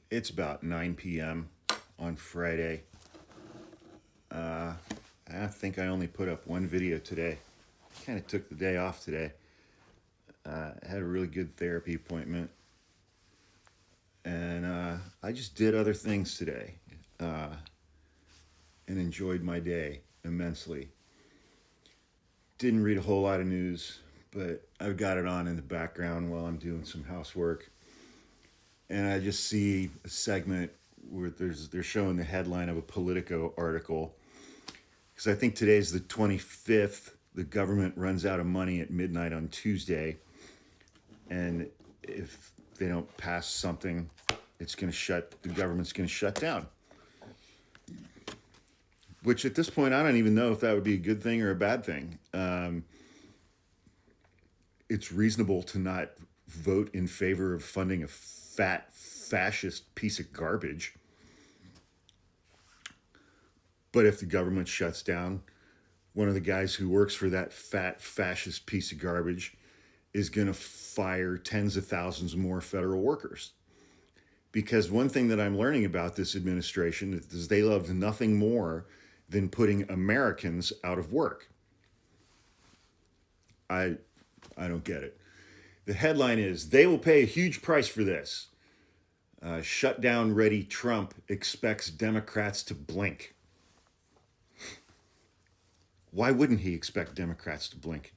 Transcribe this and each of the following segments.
It's about 9 p.m. on Friday. I think I only put up one video today. Kind of took the day off today. Had a really good therapy appointment. And I just did other things today and enjoyed my day immensely. Didn't read a whole lot of news, but I've got it on in the background while I'm doing some housework. And I just see a segment where they're showing the headline of a Politico article. Because I think today's the 25th. The government runs out of money at midnight on Tuesday. And if they don't pass something, the government's going to shut down. Which at this point, I don't even know if that would be a good thing or a bad thing. It's reasonable to not vote in favor of funding a fat fascist piece of garbage. But if the government shuts down, one of the guys who works for that fat fascist piece of garbage is going to fire tens of thousands more federal workers. Because one thing that I'm learning about this administration is they love nothing more than putting Americans out of work. I don't get it. The headline is, they will pay a huge price for this. Shutdown ready Trump expects Democrats to blink. Why wouldn't he expect Democrats to blink?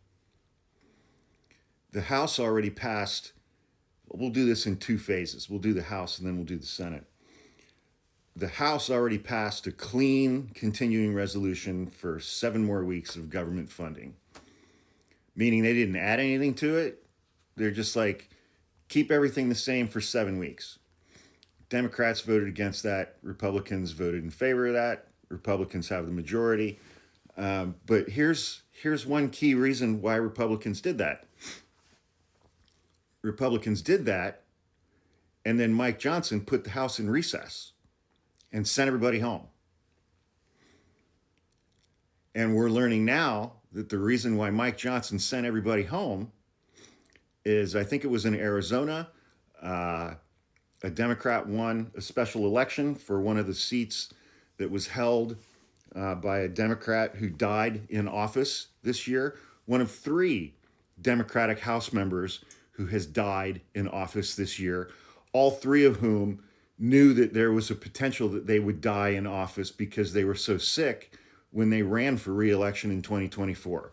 The House already passed. We'll do this in two phases. We'll do the House and then we'll do the Senate. The House already passed a clean continuing resolution for 7 more weeks of government funding. Meaning they didn't add anything to it. They're just like, keep everything the same for 7 weeks. Democrats voted against that. Republicans voted in favor of that. Republicans have the majority. But here's one key reason why Republicans did that. Republicans did that, and then Mike Johnson put the House in recess and sent everybody home. And we're learning now that the reason why Mike Johnson sent everybody home is, I think it was in Arizona, a Democrat won a special election for one of the seats that was held by a Democrat who died in office this year. One of 3 Democratic House members who has died in office this year, all 3 of whom knew that there was a potential that they would die in office because they were so sick when they ran for re-election in 2024.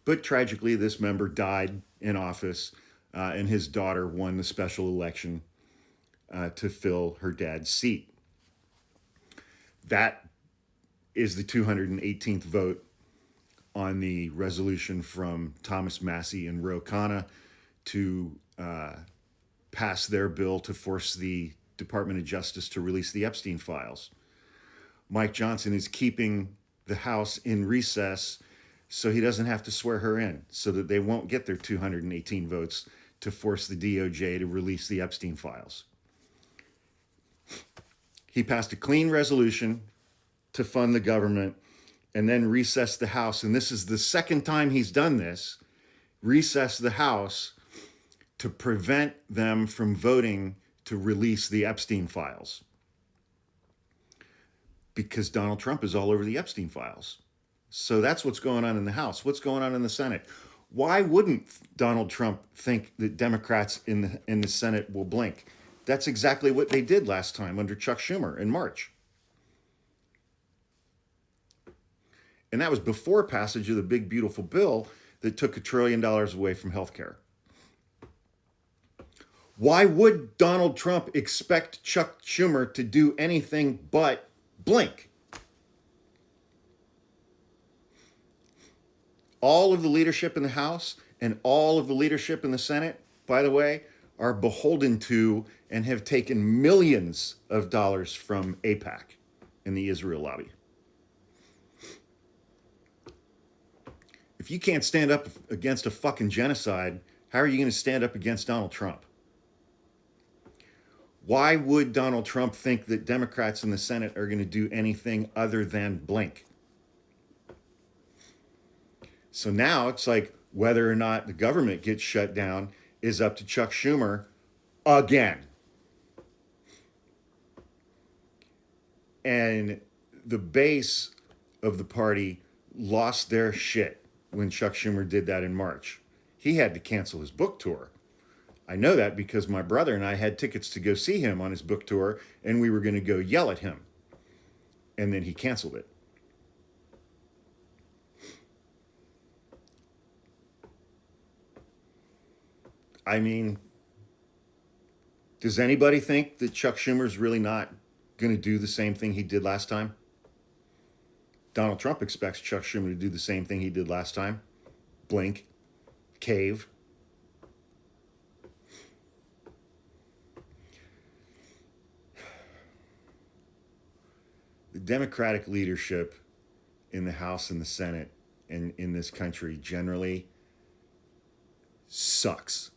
But tragically, this member died in office, and his daughter won the special election to fill her dad's seat. That is the 218th vote on the resolution from Thomas Massie and Khanna to pass their bill to force the Department of Justice to release the Epstein files. Mike Johnson is keeping the House in recess so he doesn't have to swear her in, so that they won't get their 218 votes to force the DOJ to release the Epstein files. He passed a clean resolution to fund the government and then recessed the House. And this is the second time he's done this, recessed the House to prevent them from voting to release the Epstein files. Because Donald Trump is all over the Epstein files. So that's what's going on in the House. What's going on in the Senate? Why wouldn't Donald Trump think that Democrats in the Senate will blink? That's exactly what they did last time under Chuck Schumer in March. And that was before passage of the big, beautiful bill that took $1 trillion away from healthcare. Why would Donald Trump expect Chuck Schumer to do anything but blink? All of the leadership in the House and all of the leadership in the Senate, by the way, are beholden to and have taken millions of dollars from APAC and the Israel lobby. If you can't stand up against a fucking genocide, how are you going to stand up against Donald Trump? Why would Donald Trump think that Democrats in the Senate are going to do anything other than blink? So now it's like whether or not the government gets shut down is up to Chuck Schumer again. And the base of the party lost their shit when Chuck Schumer did that in March. He had to cancel his book tour. I know that because my brother and I had tickets to go see him on his book tour, and we were going to go yell at him. And then he canceled it. I mean, does anybody think that Chuck Schumer's really not going to do the same thing he did last time? Donald Trump expects Chuck Schumer to do the same thing he did last time. Blink, cave. The Democratic leadership in the House and the Senate and in this country generally sucks.